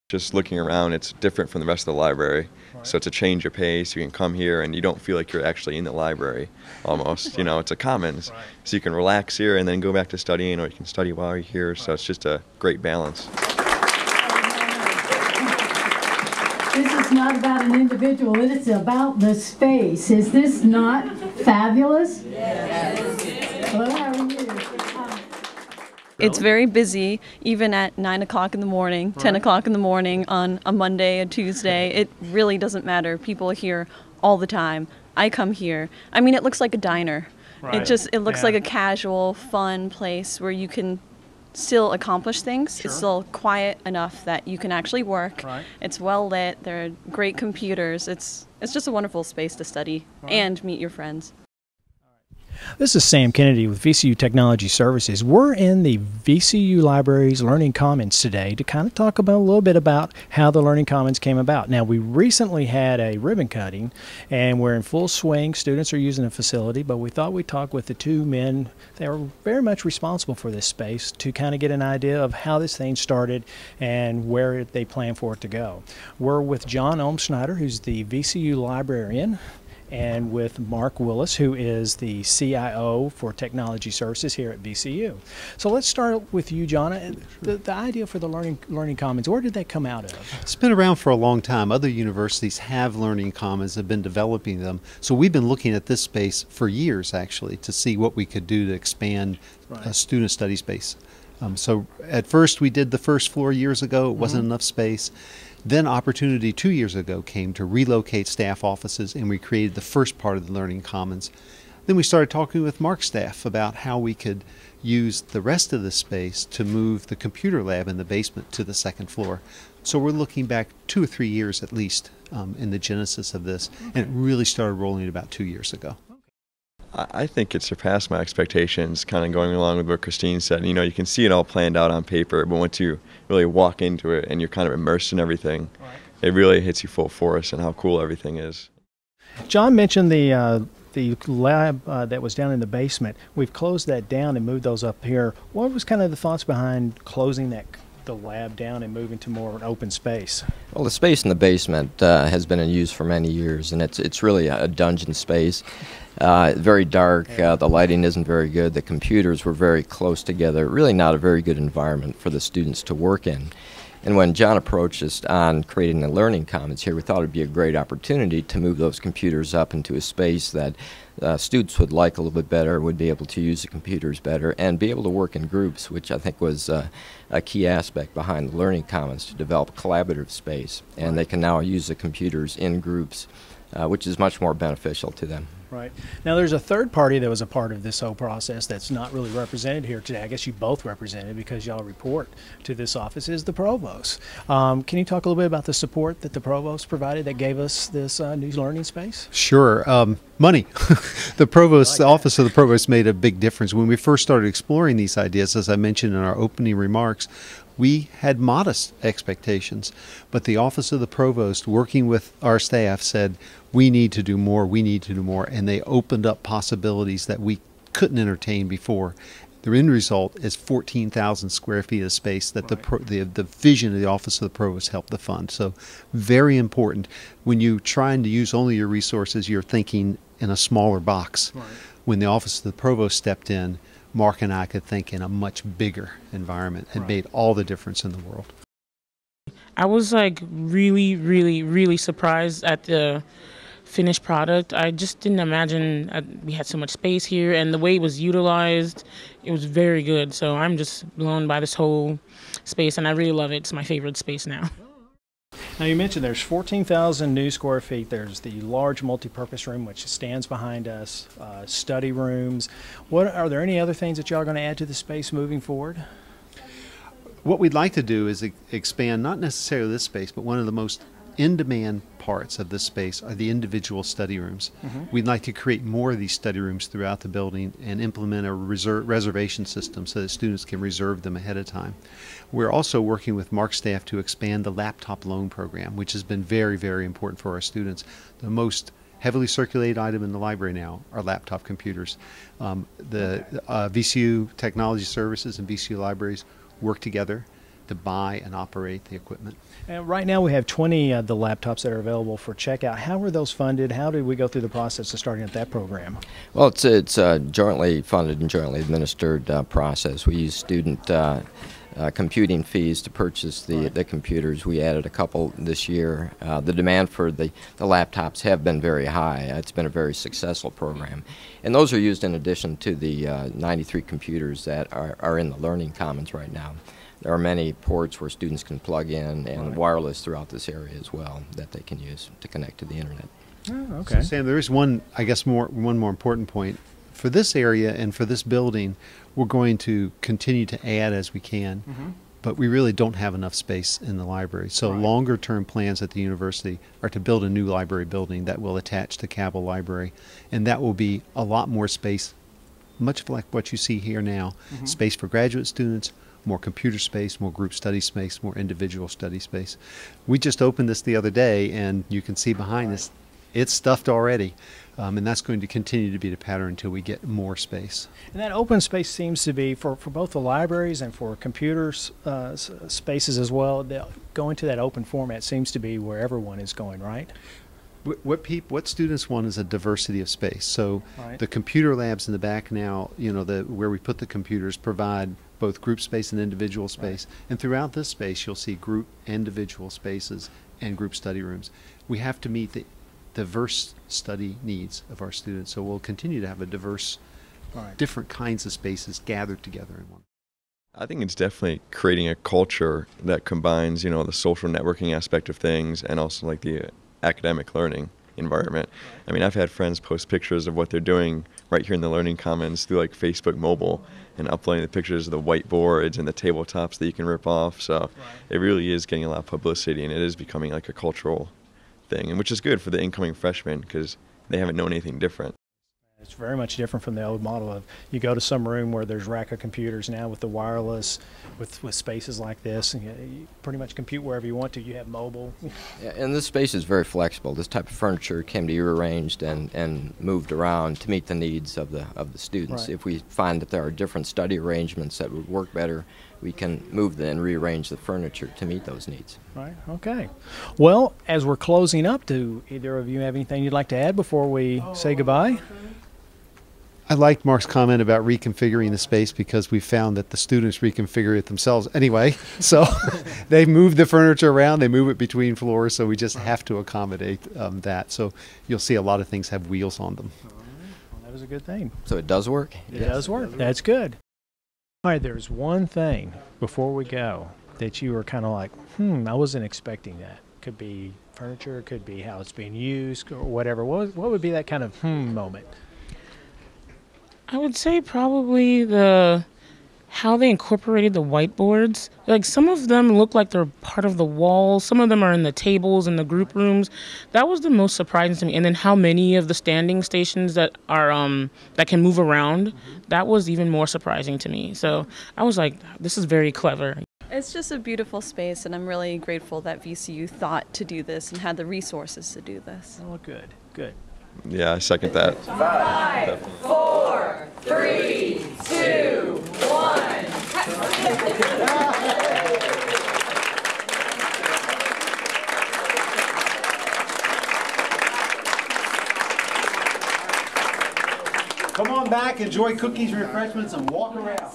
Just looking around, it's different from the rest of the library. So it's a change of pace. You can come here and you don't feel like you're actually in the library almost. You know, it's a commons. So you can relax here and then go back to studying, or you can study while you're here. So it's just a great balance. This is not about an individual, it is about the space. Is this not fabulous? Yes. Hello, how are you? It's very busy, even at 9 o'clock in the morning, 10 o'clock in the morning on a Monday, a Tuesday. It really doesn't matter. People are here all the time. I come here. I mean, it looks like a diner. Right. It looks like a casual, fun place where you can still accomplish things. Sure. It's still quiet enough that you can actually work. Right. It's well lit. There are great computers. It's just a wonderful space to study and meet your friends. This is Sam Kennedy with VCU Technology Services. We're in the VCU Libraries Learning Commons today to kind of talk about a little bit about how the Learning Commons came about. Now, we recently had a ribbon cutting, and we're in full swing. Students are using the facility, but we thought we'd talk with the two men that are very much responsible for this space to kind of get an idea of how this thing started and where they plan for it to go. We're with John Olmschneider, who's the VCU librarian, and with Mark Willis, who is the CIO for Technology Services here at VCU. So let's start with you, John. The idea for the Learning Commons, where did that come out of? It's been around for a long time. Other universities have Learning Commons, have been developing them. So we've been looking at this space for years, actually, to see what we could do to expand a student study space. So at first we did the first floor years ago. It wasn't enough space. Then opportunity 2 years ago came to relocate staff offices, and we created the first part of the Learning Commons. Then we started talking with Mark's staff about how we could use the rest of the space to move the computer lab in the basement to the second floor. So we're looking back 2 or 3 years at least in the genesis of this, and it really started rolling about 2 years ago. I think it surpassed my expectations, kind of going along with what Christine said. You know, you can see it all planned out on paper, but once you really walk into it and you're kind of immersed in everything, it really hits you full force and how cool everything is. John mentioned the lab that was down in the basement. We've closed that down and moved those up here. What was kind of the thoughts behind closing the lab down and moving to more open space? Well, the space in the basement has been in use for many years, and it's really a dungeon space. Very dark, the lighting isn't very good, the computers were very close together, really not a very good environment for the students to work in. And when John approached us on creating the Learning Commons here, we thought it would be a great opportunity to move those computers up into a space that students would like a little bit better, would be able to use the computers better, and be able to work in groups, which I think was a key aspect behind the Learning Commons, to develop a collaborative space. And they can now use the computers in groups, which is much more beneficial to them. Right. Now there's a third party that was a part of this whole process that's not really represented here today. I guess you both represented because y'all report to this office, is the Provost. Can you talk a little bit about the support that the Provost provided that gave us this new learning space? Sure. Money. The Provost, the Office of the Provost made a big difference. When we first started exploring these ideas, as I mentioned in our opening remarks, we had modest expectations, but the Office of the Provost, working with our staff, said, we need to do more, we need to do more, and they opened up possibilities that we couldn't entertain before. The end result is 14,000 square feet of space that the vision of the Office of the Provost helped to fund. So very important. When you're trying to use only your resources, you're thinking in a smaller box. When the Office of the Provost stepped in, Mark and I could think in a much bigger environment. It made all the difference in the world. I was like really surprised at the finished product. I just didn't imagine we had so much space here, and the way it was utilized, it was very good. So I'm just blown by this whole space, and I really love it. It's my favorite space now. Now you mentioned there's 14,000 new square feet. There's the large multi-purpose room which stands behind us, study rooms. Are there any other things that y'all are going to add to the space moving forward? What we'd like to do is expand not necessarily this space, but one of the most in-demand parts of this space are the individual study rooms. We'd like to create more of these study rooms throughout the building and implement a reservation system so that students can reserve them ahead of time. We're also working with Mark's staff to expand the laptop loan program, which has been very important for our students. The most heavily circulated item in the library now are laptop computers. VCU Technology Services and VCU Libraries work together to buy and operate the equipment. And right now we have 20 of the laptops that are available for checkout. How were those funded? How did we go through the process of starting up that program? Well, it's a jointly funded and jointly administered process. We use student computing fees to purchase the computers. We added a couple this year. The demand for the laptops have been very high. It's been a very successful program. And those are used in addition to the 93 computers that are in the Learning Commons right now. There are many ports where students can plug in and wireless throughout this area as well that they can use to connect to the internet. Oh, okay. So Sam, there is one more important point. For this area and for this building, we're going to continue to add as we can, but we really don't have enough space in the library. So longer term plans at the university are to build a new library building that will attach to Cabell Library, and that will be a lot more space, much like what you see here now, space for graduate students, more computer space, more group study space, more individual study space. We just opened this the other day, and you can see behind us, it's stuffed already. And that's going to continue to be the pattern until we get more space. And that open space seems to be, for both the libraries and for computers spaces as well, going to that open format seems to be where everyone is going, right? What students want is a diversity of space. So the computer labs in the back now, where we put the computers, provide both group space and individual space. And throughout this space, you'll see group, individual spaces, and group study rooms. We have to meet the diverse study needs of our students. So we'll continue to have a diverse, different kinds of spaces gathered together in one. I think it's definitely creating a culture that combines, the social networking aspect of things and also like the academic learning environment. I mean, I've had friends post pictures of what they're doing right here in the Learning Commons through like Facebook Mobile and uploading the pictures of the whiteboards and the tabletops that you can rip off. So it really is getting a lot of publicity, and it is becoming like a cultural thing, and which is good for the incoming freshmen because they haven't known anything different. It's very much different from the old model of you go to some room where there's rack of computers. Now with the wireless, with spaces like this, and you pretty much compute wherever you want to. You have mobile. Yeah, and this space is very flexible. This type of furniture can be rearranged and moved around to meet the needs of the students. If we find that there are different study arrangements that would work better, we can move and rearrange the furniture to meet those needs. Right. Okay. Well, as we're closing up, do either of you have anything you'd like to add before we say goodbye? I liked Mark's comment about reconfiguring the space because we found that the students reconfigure it themselves anyway. So they move the furniture around, they move it between floors, so we just have to accommodate that. So you'll see a lot of things have wheels on them. Well, that was a good thing. So it does work? It does work. That's good. All right, there's one thing before we go that you were kind of like, I wasn't expecting that. Could be furniture, could be how it's being used, or whatever. What would be that kind of moment? I would say probably how they incorporated the whiteboards. Like some of them look like they're part of the wall. Some of them are in the tables and the group rooms. That was the most surprising to me. And then how many of the standing stations that are that can move around. That was even more surprising to me. So I was like, this is very clever. It's just a beautiful space, and I'm really grateful that VCU thought to do this and had the resources to do this. Oh, good, good. Yeah, I second that. 5, 4, 3, 2, 1. Come on back, enjoy cookies and refreshments, and walk around.